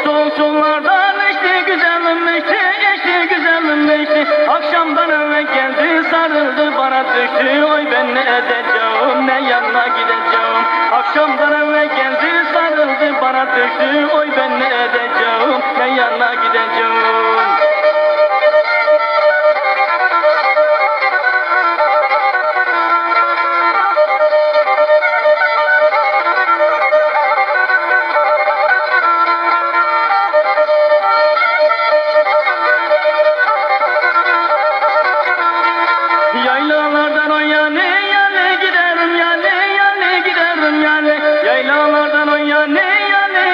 Soğuk yollardan içti güzelim içti güzelim içti. Akşamdan eve geldi sarıldı bana düştü. Oy ben ne edeceğim ne yanına gideceğim. Akşamdan eve geldi sarıldı bana düştü. Oy ben ne edeceğim ne yanına gideceğim. Yaylalardan o yani giderim yani giderim yani. Yaylalardan o yani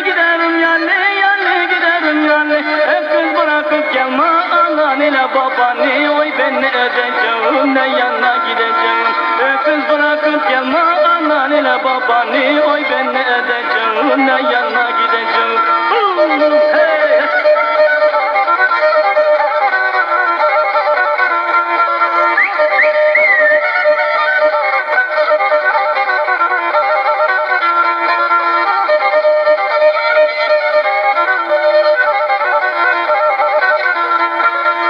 giderim yani giderim yani. Hep kız bırakıp gelme anan ile babanı. Oy ben ne edeceğim ne yanına gideceğim. Hep kız bırakıp gelme anan ile babanı. Oy ben ne edeceğim ne yanına gideceğim. Hey.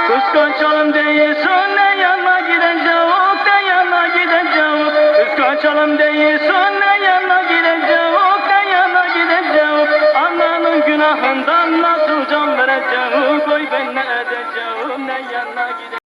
Kıskançalım değilsin ne yanına gideceğim ne yanına gideceğim. Kıskançalım değilsin ne yanına gideceğim ne yanına gideceğim. Ananın günahından nasıl can vereceğim. Koy ben ne edeceğim ne yanına gideceğim.